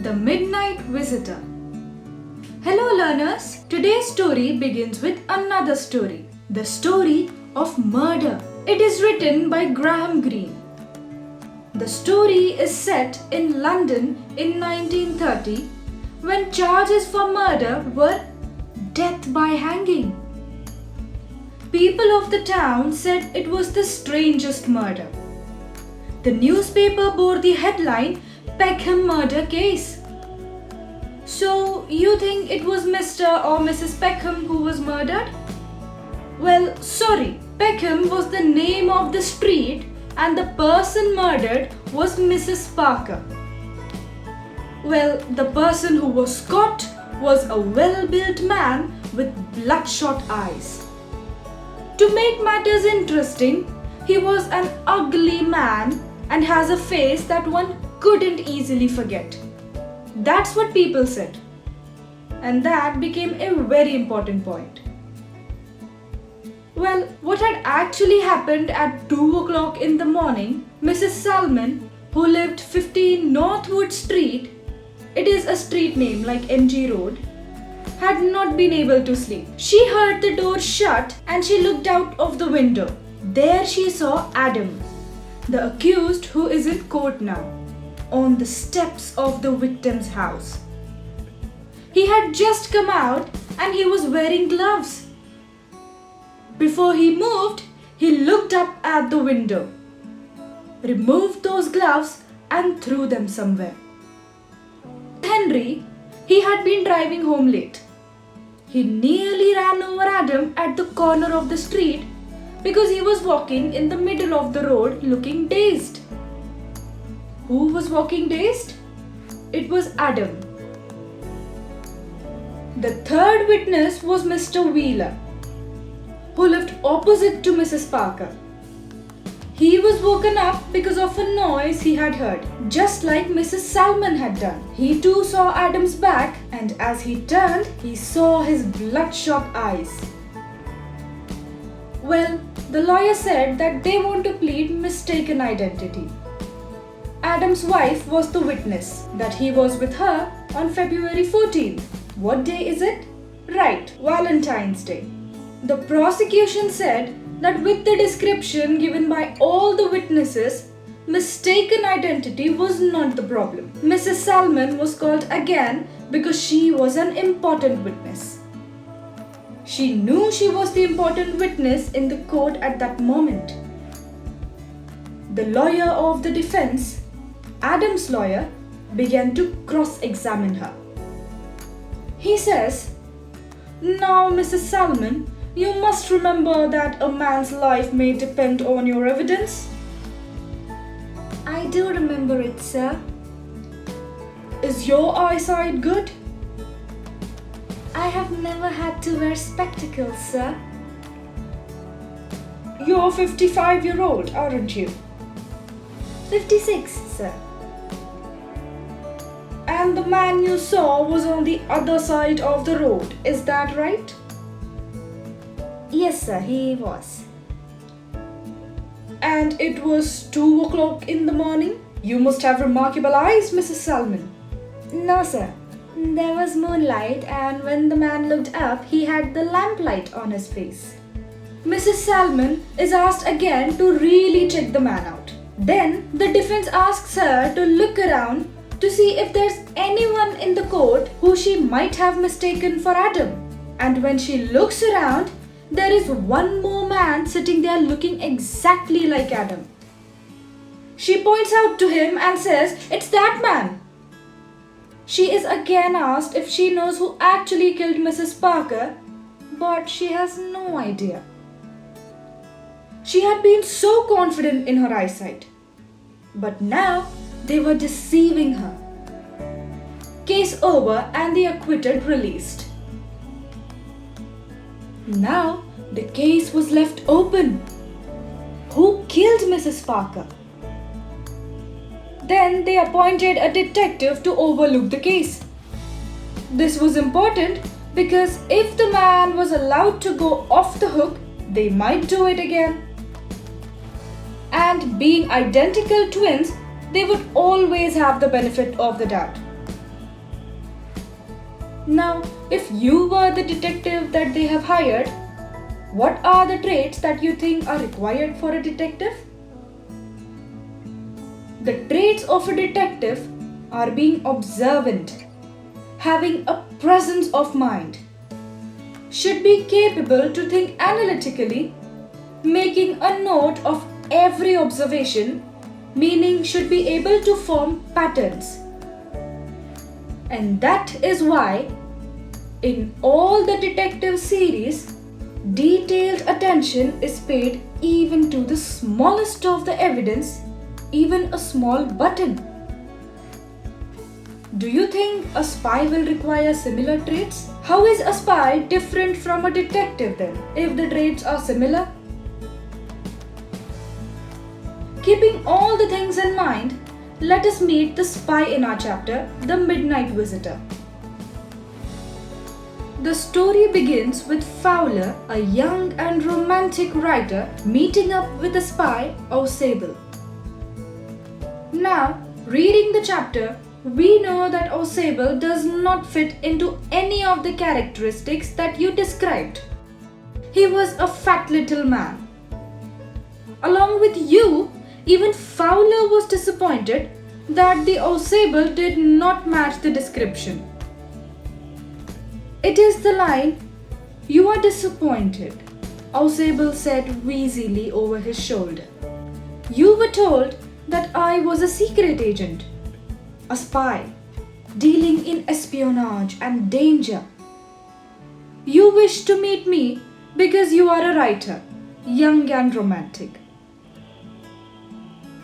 The Midnight Visitor. Hello learners, today's story begins with another story, the story of murder. It is written by Graham Greene. The story is set in London in 1930 when charges for murder were death by hanging. People of the town said it was the strangest murder. The newspaper bore the headline Peckham Murder Case. So, you think it was Mr. or Mrs. Peckham who was murdered? Well, sorry, Peckham was the name of the street and the person murdered was Mrs. Parker. Well, the person who was caught was a well-built man with bloodshot eyes. To make matters interesting, he was an ugly man and has a face that one couldn't easily forget. That's what people said. And that became a very important point. Well, what had actually happened at 2 o'clock in the morning, Mrs. Salmon, who lived 15 Northwood Street, it is a street name like MG Road, had not been able to sleep. She heard the door shut and she looked out of the window. There she saw Adam, the accused who is in court now, on the steps of the victim's house. He had just come out and he was wearing gloves. Before he moved, he looked up at the window, removed those gloves and threw them somewhere. Henry, he had been driving home late. He nearly ran over Adam at the corner of the street because he was walking in the middle of the road looking dazed. Who was walking dazed? It was Adam. The third witness was Mr. Wheeler, who lived opposite to Mrs. Parker. He was woken up because of a noise he had heard, just like Mrs. Salmon had done. He too saw Adam's back, and as he turned, he saw his bloodshot eyes. Well, the lawyer said that they want to plead mistaken identity. Adam's wife was the witness, that he was with her on February 14th. What day is it? Right, Valentine's Day. The prosecution said that with the description given by all the witnesses, mistaken identity was not the problem. Mrs. Salmon was called again because she was an important witness. She knew she was the important witness in the court at that moment. The lawyer of the defense, Adam's lawyer, began to cross-examine her. He says, "Now, Mrs. Salmon, you must remember that a man's life may depend on your evidence." "I do remember it, sir." "Is your eyesight good?" "I have never had to wear spectacles, sir." "You're 55-year-old, aren't you?" 56, sir." "And the man you saw was on the other side of the road, is that right?" "Yes, sir, he was." "And it was 2 o'clock in the morning? You must have remarkable eyes, Mrs. Salmon." "No, sir. There was moonlight, and when the man looked up, he had the lamplight on his face." Mrs. Salmon is asked again to really check the man out. Then the defense asks her to look around to see if there's anyone in the court who she might have mistaken for Adam. And when she looks around, there is one more man sitting there looking exactly like Adam. She points out to him and says, "It's that man." She is again asked if she knows who actually killed Mrs. Parker, but she has no idea. She had been so confident in her eyesight, but now they were deceiving her. Case over and the acquitted released. Now the case was left open. Who killed Mrs. Parker? Then they appointed a detective to overlook the case. This was important because if the man was allowed to go off the hook, they might do it again. And being identical twins, they would always have the benefit of the doubt. Now, if you were the detective that they have hired, what are the traits that you think are required for a detective? The traits of a detective are being observant, having a presence of mind, should be capable to think analytically, making a note of every observation, meaning should be able to form patterns. And that is why in all the detective series, detailed attention is paid even to the smallest of the evidence, even a small button. Do you think a spy will require similar traits? How is a spy different from a detective then, if the traits are similar? Keeping all the things in mind, let us meet the spy in our chapter, The Midnight Visitor. The story begins with Fowler, a young and romantic writer, meeting up with a spy, Ausable. Now, reading the chapter, we know that Ausable does not fit into any of the characteristics that you described. He was a fat little man. Along with you, even Fowler was disappointed that the Ausable did not match the description. It is the line, "You are disappointed," Ausable said wheezily over his shoulder. "You were told that I was a secret agent, a spy, dealing in espionage and danger. You wish to meet me because you are a writer, young and romantic.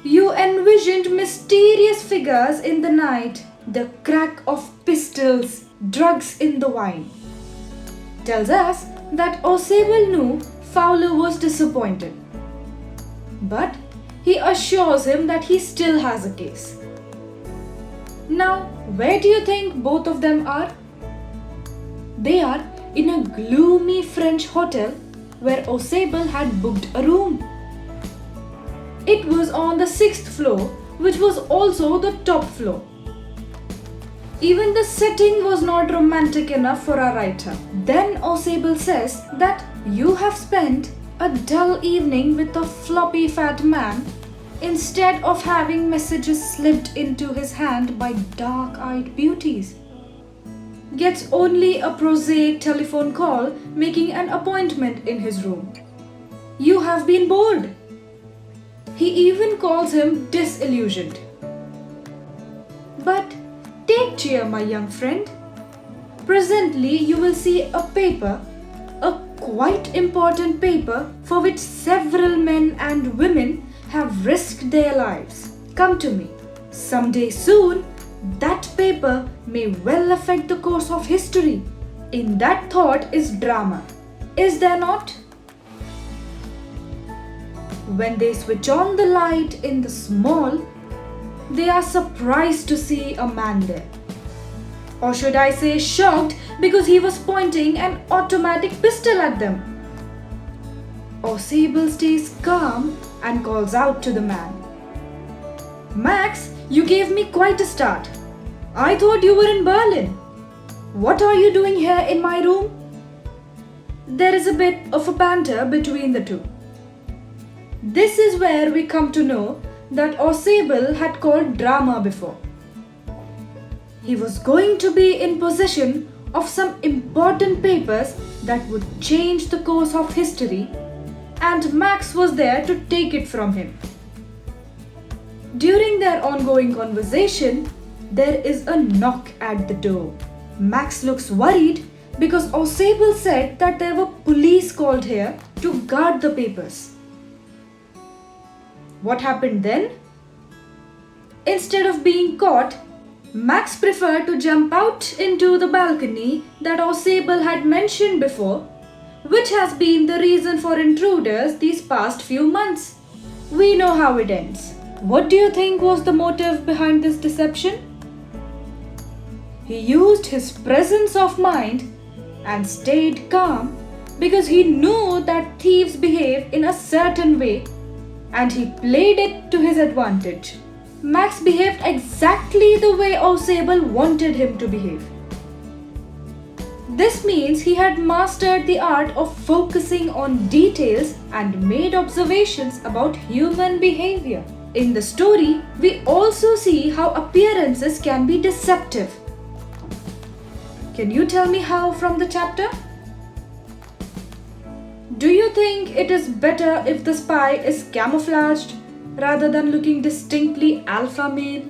You envisioned mysterious figures in the night, the crack of pistols, drugs in the wine." Tells us that Ausable knew Fowler was disappointed. But he assures him that he still has a case. Now, where do you think both of them are? They are in a gloomy French hotel where Ausable had booked a room. It was on the 6th floor, which was also the top floor. Even the setting was not romantic enough for a writer. Then Ausable says that you have spent a dull evening with a floppy fat man instead of having messages slipped into his hand by dark-eyed beauties. Gets only a prosaic telephone call making an appointment in his room. You have been bored. He even calls him disillusioned. But take cheer, my young friend. Presently you will see a paper, a quite important paper for which several men and women have risked their lives. Come to me. Someday soon, that paper may well affect the course of history. In that thought is drama. Is there not? When they switch on the light in the small, they are surprised to see a man there. Or should I say shocked because he was pointing an automatic pistol at them. Ausable stays calm and calls out to the man. "Max, you gave me quite a start. I thought you were in Berlin. What are you doing here in my room?" There is a bit of a banter between the two. This is where we come to know that Ausable had called drama before. He was going to be in possession of some important papers that would change the course of history, and Max was there to take it from him. During their ongoing conversation, there is a knock at the door. Max looks worried because Ausable said that there were police called here to guard the papers. What happened then? Instead of being caught, Max preferred to jump out into the balcony that Ausable had mentioned before, which has been the reason for intruders these past few months. We know how it ends. What do you think was the motive behind this deception? He used his presence of mind and stayed calm because he knew that thieves behave in a certain way, and he played it to his advantage. Max behaved exactly the way Ausable wanted him to behave. This means he had mastered the art of focusing on details and made observations about human behavior. In the story, we also see how appearances can be deceptive. Can you tell me how from the chapter? Do you think it is better if the spy is camouflaged rather than looking distinctly alpha male?